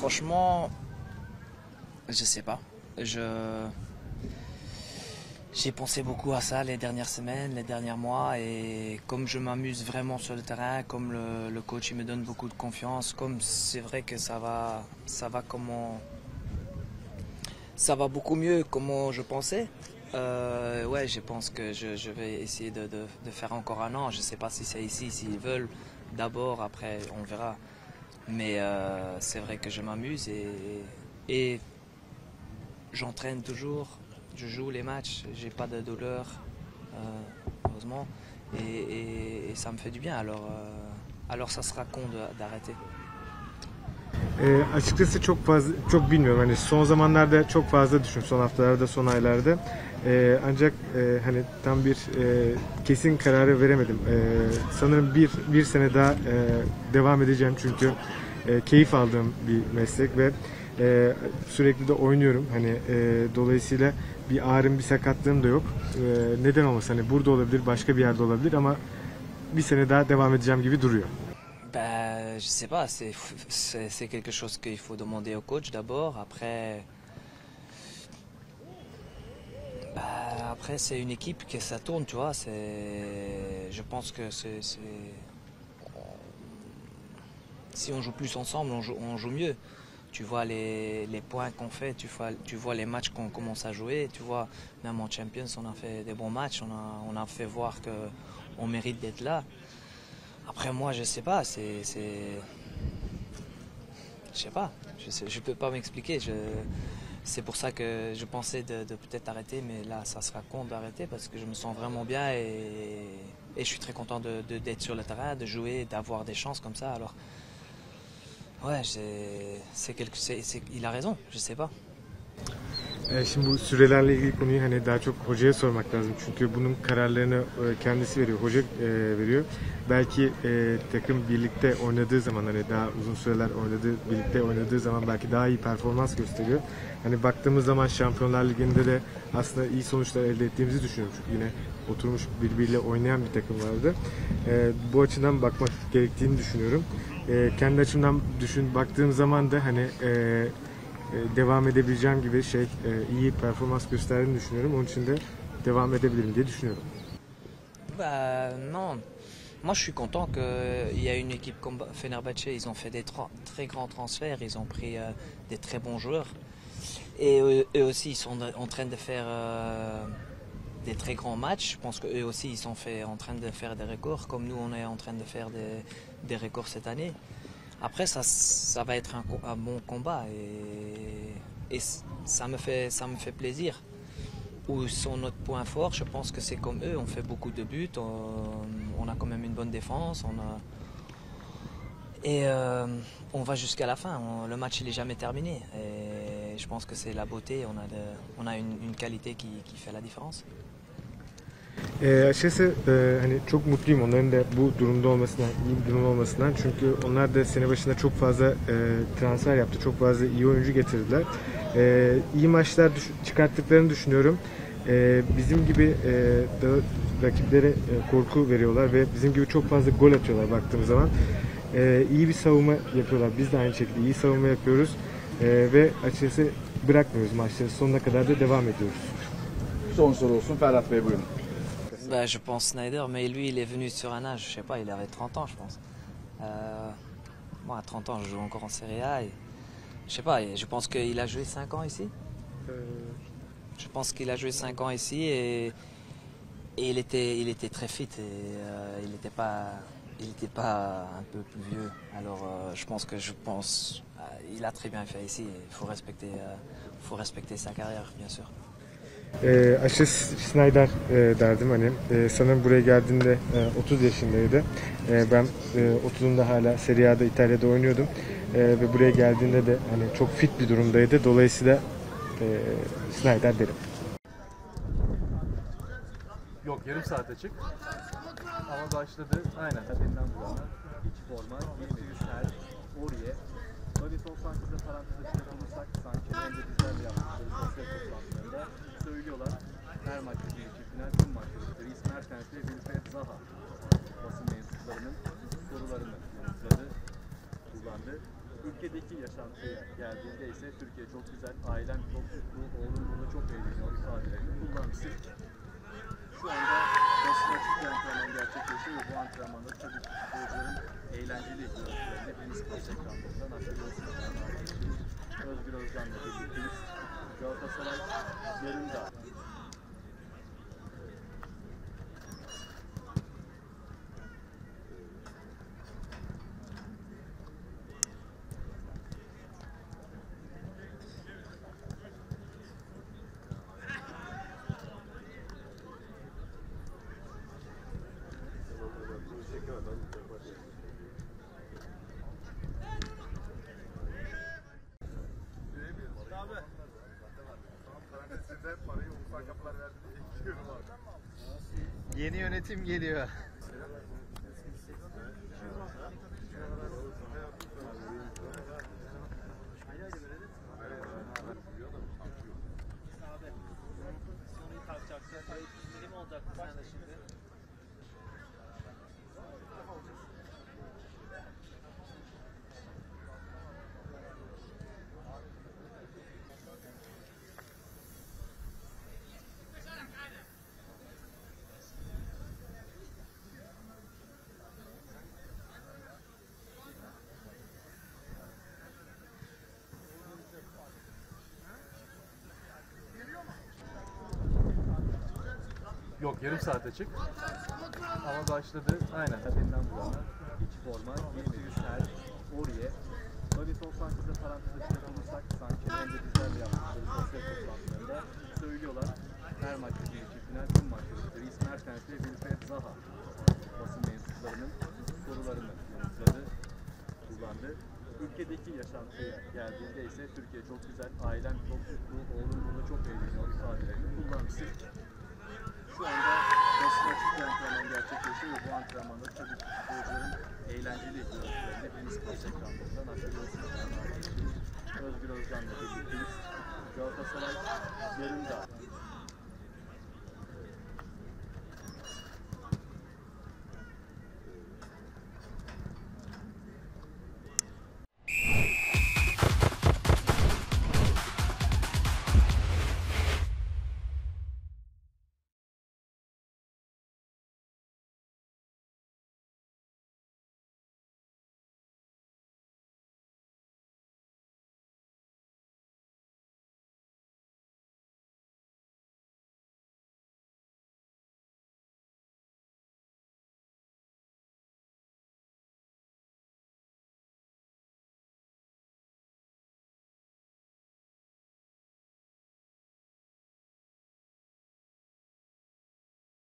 Franchement, je sais pas. J'ai pensé beaucoup à ça les dernières semaines, les derniers mois, et comme je m'amuse vraiment sur le terrain, comme le coach il me donne beaucoup de confiance, comme c'est vrai que ça va beaucoup mieux comment je pensais. Ouais, je pense que je vais essayer de faire encore un an. Je sais pas si c'est ici, s'ils veulent d'abord, après on verra. Mais c'est vrai que je m'amuse et j'entraîne toujours, je joue les matchs, j'ai pas de douleur, heureusement, et ça me fait du bien. Alors ça sera con d'arrêter. Açıkçası çok bilmiyorum. Hani son zamanlarda çok fazla düşün, son haftalarda, son aylarda. Ancak hani tam bir kesin kararı veremedim. Sanırım bir sene daha devam edeceğim çünkü keyif aldığım bir meslek ve sürekli de oynuyorum. Hani dolayısıyla bir ağrım, bir sakatlığım da yok. Neden olmasın? Hani burada olabilir, başka bir yerde olabilir ama bir sene daha devam edeceğim gibi duruyor. Ben, je sais pas, c'est quelque chose qu'il faut demander au coach d'abord. Après c'est une équipe que ça tourne, tu vois. Je pense que si on joue plus ensemble, on joue mieux. Tu vois les points qu'on fait, tu vois les matchs qu'on commence à jouer. Tu vois, même en Champions, on a fait des bons matchs, on a fait voir qu'on mérite d'être là. Après moi, je sais pas, je sais pas, je peux pas m'expliquer. C'est pour ça que je pensais de peut-être arrêter, mais là, ça sera con d'arrêter parce que je me sens vraiment bien et je suis très content d'être sur le terrain, de jouer, d'avoir des chances comme ça. Alors, ouais, il a raison, je sais pas. Şimdi bu sürelerle ilgili konuyu hani daha çok hocaya sormak lazım. Çünkü bunun kararlarını kendisi veriyor, hoca veriyor. Belki takım birlikte oynadığı zaman hani daha uzun süreler birlikte oynadığı zaman belki daha iyi performans gösteriyor. Hani baktığımız zaman Şampiyonlar Ligi'nde de aslında iyi sonuçlar elde ettiğimizi düşünüyorum. Çünkü yine oturmuş birbiriyle oynayan bir takım vardı. Bu açıdan bakmak gerektiğini düşünüyorum. Kendi açımdan baktığım zaman da hani devam edebileceğim gibi iyi performans gösterdiğini düşünüyorum. Onun için de devam edebilirim diye düşünüyorum. Bah non, moi je suis content qu'il y a une équipe comme Fenerbahçe, ils ont fait des très grands transferts, ils ont pris des très bons joueurs. Et eux aussi, ils sont en train de faire des très grands matchs. Je pense qu'eux aussi, ils sont en train de faire des records, comme nous, on est en train de faire des records cette année. Après, ça va être un bon combat et ça me fait plaisir. Où sont notre point fort, je pense que c'est comme eux, on fait beaucoup de buts, on a quand même une bonne défense, on va jusqu'à la fin, le match il est jamais terminé. Et je pense que c'est la beauté, on a une qualité qui fait la différence. Açıkçası hani çok mutluyum onların da bu durumda olmasından, iyi bir durum olmasından. Çünkü onlar da sene başında çok fazla transfer yaptı, çok fazla iyi oyuncu getirdiler. İyi maçlar çıkarttıklarını düşünüyorum. Bizim gibi rakiplere korku veriyorlar ve bizim gibi çok fazla gol atıyorlar baktığımız zaman. İyi bir savunma yapıyorlar. Biz de aynı şekilde iyi savunma yapıyoruz. Ve açıkçası bırakmıyoruz maçları. Sonuna kadar da devam ediyoruz. Son soru olsun. Ferhat Bey buyurun. Bah, je pense Snyder, mais lui il est venu sur un âge, je sais pas, il avait 30 ans je pense. Moi à 30 ans je joue encore en Serie A et je sais pas, je pense qu'il a joué 5 ans ici. Je pense qu'il a joué 5 ans ici et il était très fit et il n'était pas un peu plus vieux. Alors je pense il a très bien fait ici et il faut respecter sa carrière bien sûr. Açıkçası Snyder derdim hani sanırım buraya geldiğinde 30 yaşındaydı. Ben 30'unda hala Serie A'da İtalya'da oynuyordum ve buraya geldiğinde de hani çok fit bir durumdaydı. Dolayısıyla Snyder derim. Yok yarım saat açık. Ama başladı. Aynen. Elinden bulanlar. İç forma. Yeni Oriye. Davinson Sanchez'e parantez açacak olursak Sanchez hem de bizlerle yaptıkları sosyal toplantılarında söylüyorlar. Her maçta bir final, tüm maçları. Dries Mertens ve Wilfried Zaha basın mensuplarının sorularını yanıtladı, kullandı. Ülkedeki yaşantıya geldiğinde ise Türkiye çok güzel, ailem çok mutlu, oğlum burada çok eğleniyor ifadelerini kullanmıştır. Şu anda basın açık bir antrenman gerçekleşiyor ve bu antrenmanda tabii ki futbolcuların eğlenceli görüntülerini hepimiz pas ekranlarından aktarıyorsunuz. Özgür Özcan'la birlikteyiz. Galatasaray yarında. Yeni yönetim geliyor. Yok, yarım saate çık. Ama başladı. Aynen. Elinden bu yana. İç forma, giymedi. Ter, oraya. Böyle toplantıda parantez açacak olursak sanki hem de bizlerle yaptıkları sosyal toplantılarında söylüyorlar. Her maçta bir iki final, tüm maçlarda Dries Mertens ve Wilfried Zaha basın mensuplarının sorularını yanıtladı, kullandı. Ülkedeki yaşantıya geldiğinde ise Türkiye çok güzel, ailem çok mutlu, oğlum burada çok eğleniyor ifadelerini kullanmıştır. Şu anda basın açık bir antrenman gerçekleşiyor ve bu antrenmanda tabii ki futbolcuların eğlenceli görüntülerini hepimiz pas ekranlarından aktarıyorsunuz. Özgür Özcan'la birlikteyiz. Galatasaray yarında.